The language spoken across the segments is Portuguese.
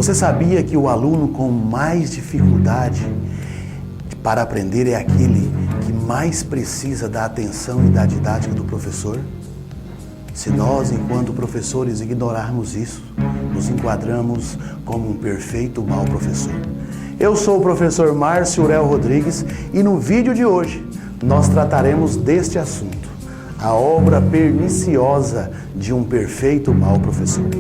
Você sabia que o aluno com mais dificuldade para aprender é aquele que mais precisa da atenção e da didática do professor? Se nós, enquanto professores, ignorarmos isso, nos enquadramos como um perfeito mau professor. Eu sou o professor Márcio Urel Rodrigues e no vídeo de hoje nós trataremos deste assunto, a obra perniciosa de um perfeito mau professor.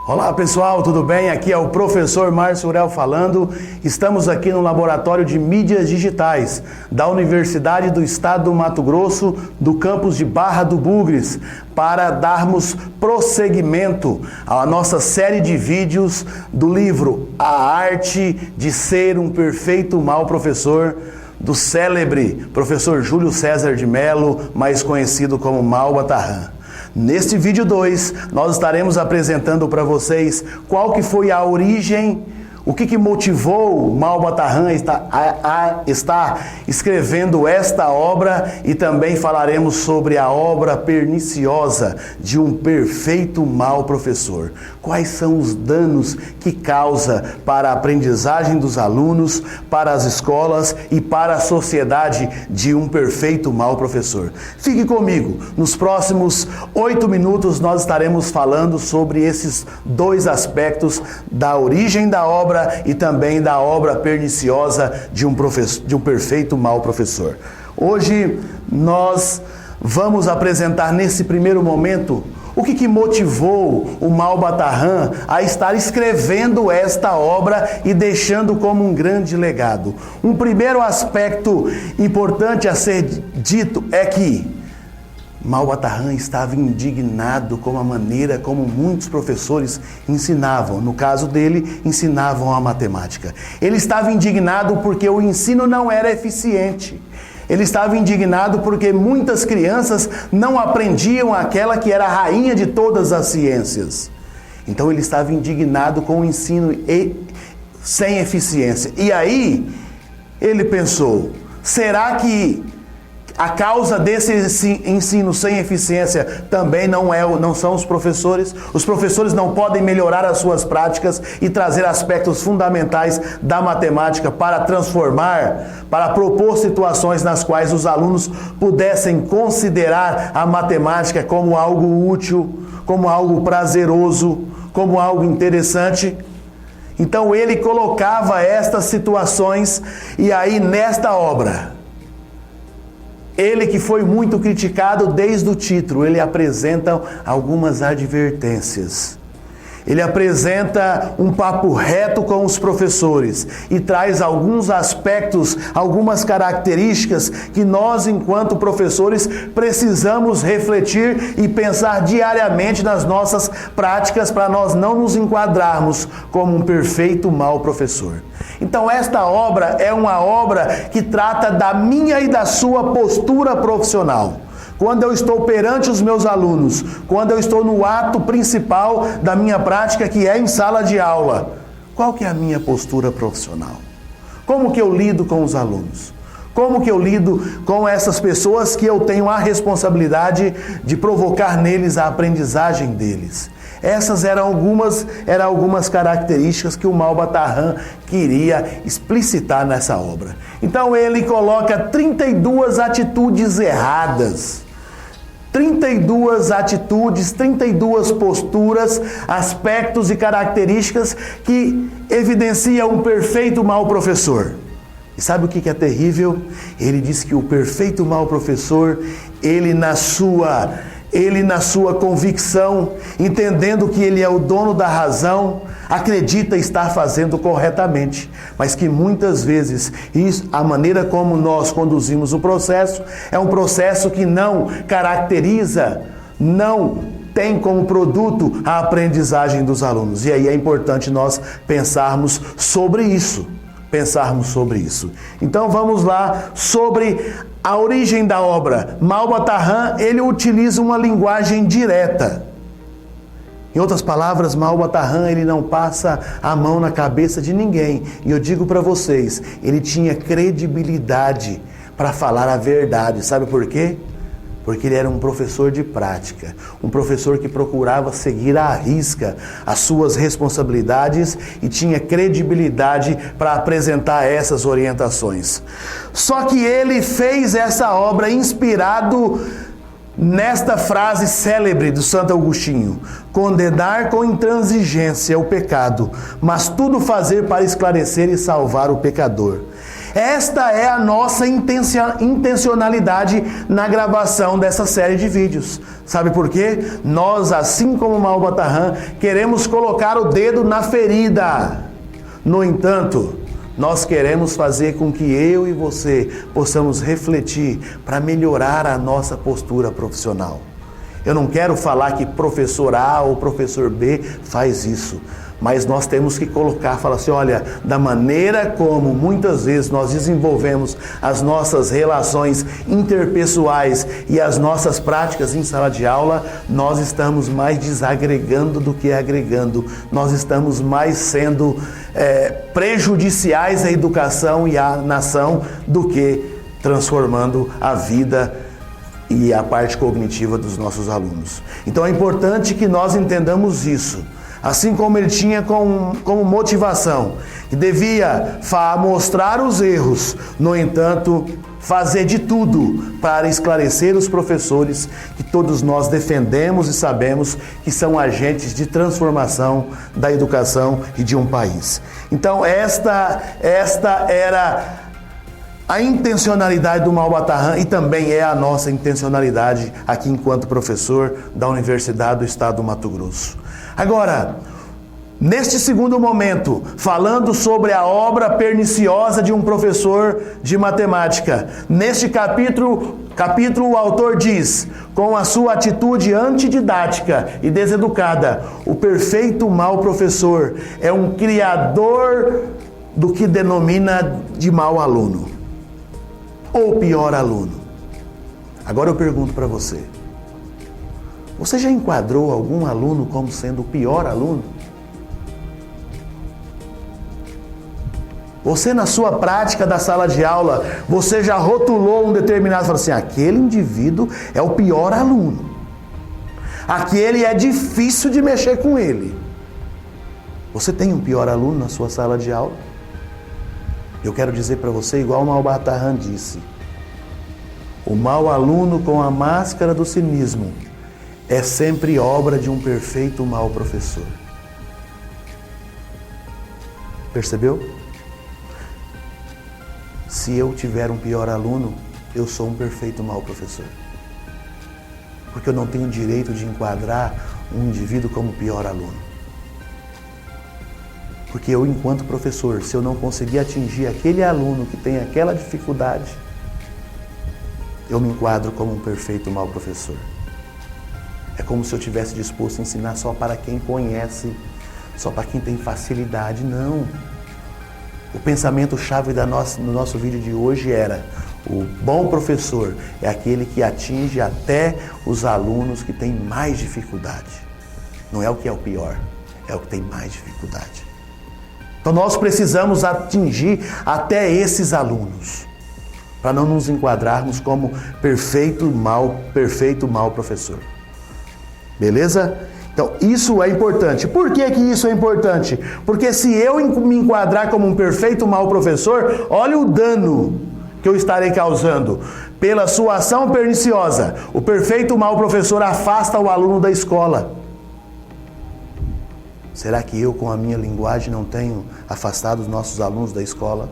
Olá pessoal, tudo bem? Aqui é o professor Márcio Urel falando. Estamos aqui no Laboratório de Mídias Digitais da Universidade do Estado do Mato Grosso, do campus de Barra do Bugres, para darmos prosseguimento à nossa série de vídeos do livro A Arte de Ser um Perfeito Mau Professor, do célebre professor Júlio César de Mello, mais conhecido como Malba Tahan. Neste vídeo 2, nós estaremos apresentando para vocês qual que foi a origem, o que motivou Malba Tahan a estar escrevendo esta obra, e também falaremos sobre a obra perniciosa de um perfeito mau professor. Quais são os danos que causa para a aprendizagem dos alunos, para as escolas e para a sociedade de um perfeito mau professor. Fique comigo, nos próximos 8 minutos nós estaremos falando sobre esses dois aspectos da origem da obra e também da obra perniciosa de um perfeito mau professor. Hoje nós vamos apresentar nesse primeiro momento o que motivou o Malba Tahan a estar escrevendo esta obra e deixando como um grande legado. Um primeiro aspecto importante a ser dito é que Malba Tahan estava indignado com a maneira como muitos professores ensinavam. No caso dele, ensinavam a matemática. Ele estava indignado porque o ensino não era eficiente. Ele estava indignado porque muitas crianças não aprendiam aquela que era a rainha de todas as ciências. Então ele estava indignado com o ensino sem eficiência. E aí ele pensou, será que a causa desse ensino sem eficiência também não são os professores? Os professores não podem melhorar as suas práticas e trazer aspectos fundamentais da matemática para transformar, para propor situações nas quais os alunos pudessem considerar a matemática como algo útil, como algo prazeroso, como algo interessante? Então ele colocava estas situações, e aí nesta obra, ele que foi muito criticado desde o título, ele apresenta algumas advertências. Ele apresenta um papo reto com os professores e traz alguns aspectos, algumas características que nós, enquanto professores, precisamos refletir e pensar diariamente nas nossas práticas para nós não nos enquadrarmos como um perfeito mau professor. Então esta obra é uma obra que trata da minha e da sua postura profissional. Quando eu estou perante os meus alunos, quando eu estou no ato principal da minha prática, que é em sala de aula, qual que é a minha postura profissional? Como que eu lido com os alunos? Como que eu lido com essas pessoas que eu tenho a responsabilidade de provocar neles a aprendizagem deles? Essas eram algumas características que o Malba Tahan queria explicitar nessa obra. Então ele coloca 32 atitudes erradas. 32 atitudes, 32 posturas, aspectos e características que evidenciam um perfeito mau professor. E sabe o que é terrível? Ele diz que o perfeito mau professor, ele na sua convicção, entendendo que ele é o dono da razão, acredita estar fazendo corretamente, mas que muitas vezes a maneira como nós conduzimos o processo é um processo que não caracteriza, não tem como produto a aprendizagem dos alunos. E aí é importante nós pensarmos sobre isso. Então vamos lá sobre a origem da obra. Malba Tahan, ele utiliza uma linguagem direta. Em outras palavras, Mauba Tarran, ele não passa a mão na cabeça de ninguém. E eu digo para vocês, ele tinha credibilidade para falar a verdade. Sabe por quê? Porque ele era um professor de prática, um professor que procurava seguir à risca as suas responsabilidades e tinha credibilidade para apresentar essas orientações. Só que ele fez essa obra inspirado nesta frase célebre do Santo Agostinho: condenar com intransigência o pecado, mas tudo fazer para esclarecer e salvar o pecador. Esta é a nossa intencionalidade na gravação dessa série de vídeos. Sabe por quê? Nós, assim como Mauba Tarran, queremos colocar o dedo na ferida. No entanto, nós queremos fazer com que eu e você possamos refletir para melhorar a nossa postura profissional. Eu não quero falar que professor A ou professor B faz isso, mas nós temos que falar assim, olha, da maneira como muitas vezes nós desenvolvemos as nossas relações interpessoais e as nossas práticas em sala de aula, nós estamos mais desagregando do que agregando. Nós estamos mais sendo prejudiciais à educação e à nação do que transformando a vida e a parte cognitiva dos nossos alunos. Então é importante que nós entendamos isso. Assim como ele tinha como motivação, que devia mostrar os erros, no entanto, fazer de tudo para esclarecer os professores que todos nós defendemos e sabemos que são agentes de transformação da educação e de um país. Então esta era a intencionalidade do Mauba Tarran e também é a nossa intencionalidade aqui enquanto professor da Universidade do Estado do Mato Grosso. Agora, neste segundo momento, falando sobre a obra perniciosa de um professor de matemática, neste capítulo o autor diz, com a sua atitude antididática e deseducada, o perfeito mau professor é um criador do que denomina de mau aluno, ou pior aluno. Agora eu pergunto para você, você já enquadrou algum aluno como sendo o pior aluno? Você, na sua prática da sala de aula, você já rotulou um determinado, falou assim, aquele indivíduo é o pior aluno. Aquele é difícil de mexer com ele. Você tem um pior aluno na sua sala de aula? Eu quero dizer para você, igual o Mauba Tarran disse, o mau aluno com a máscara do cinismo é sempre obra de um perfeito mau professor. Percebeu? Se eu tiver um pior aluno, eu sou um perfeito mau professor. Porque eu não tenho direito de enquadrar um indivíduo como pior aluno. Porque eu, enquanto professor, se eu não conseguir atingir aquele aluno que tem aquela dificuldade, eu me enquadro como um perfeito mau professor. É como se eu tivesse disposto a ensinar só para quem conhece, só para quem tem facilidade. Não. O pensamento-chave do nosso vídeo de hoje era: o bom professor é aquele que atinge até os alunos que têm mais dificuldade. Não é o que é o pior, é o que tem mais dificuldade. Então nós precisamos atingir até esses alunos, para não nos enquadrarmos como perfeito mau professor. Beleza? Então, isso é importante. Por que isso é importante? Porque se eu me enquadrar como um perfeito mau professor, olha o dano que eu estarei causando. Pela sua ação perniciosa, o perfeito mau professor afasta o aluno da escola. Será que eu, com a minha linguagem, não tenho afastado os nossos alunos da escola?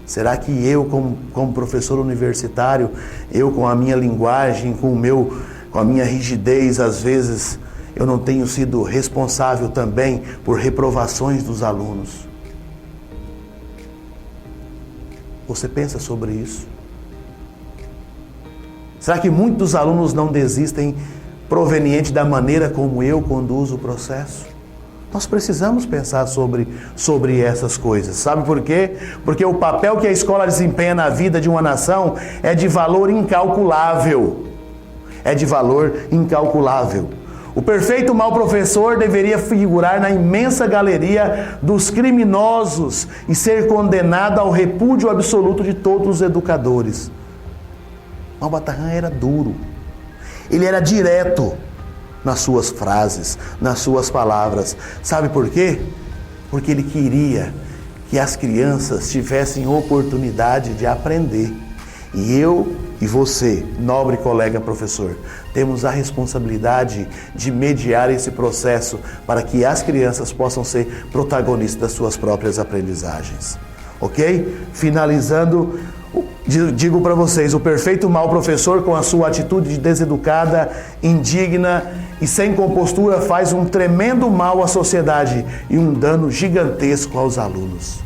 Será que eu, como professor universitário, eu com a minha linguagem, com a minha rigidez, às vezes, eu não tenho sido responsável também por reprovações dos alunos? Você pensa sobre isso? Será que muitos alunos não desistem proveniente da maneira como eu conduzo o processo? Nós precisamos pensar sobre essas coisas. Sabe por quê? Porque o papel que a escola desempenha na vida de uma nação é de valor incalculável. É de valor incalculável. O perfeito mau professor deveria figurar na imensa galeria dos criminosos e ser condenado ao repúdio absoluto de todos os educadores. Malbataan era duro. Ele era direto nas suas frases, nas suas palavras. Sabe por quê? Porque ele queria que as crianças tivessem oportunidade de aprender. E eu e você, nobre colega professor, temos a responsabilidade de mediar esse processo para que as crianças possam ser protagonistas das suas próprias aprendizagens. Ok? Finalizando, digo para vocês, o perfeito mau professor, com a sua atitude deseducada, indigna e sem compostura, faz um tremendo mal à sociedade e um dano gigantesco aos alunos.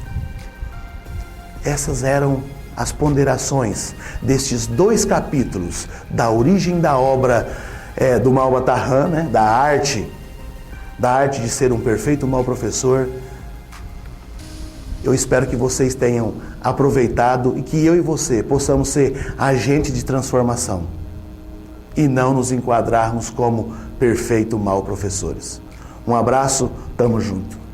Essas eram as ponderações destes 2 capítulos da origem da obra do Malbataan, né? da arte de ser um perfeito mau professor. Eu espero que vocês tenham aproveitado e que eu e você possamos ser agente de transformação e não nos enquadrarmos como perfeito mau professores. Um abraço, tamo junto.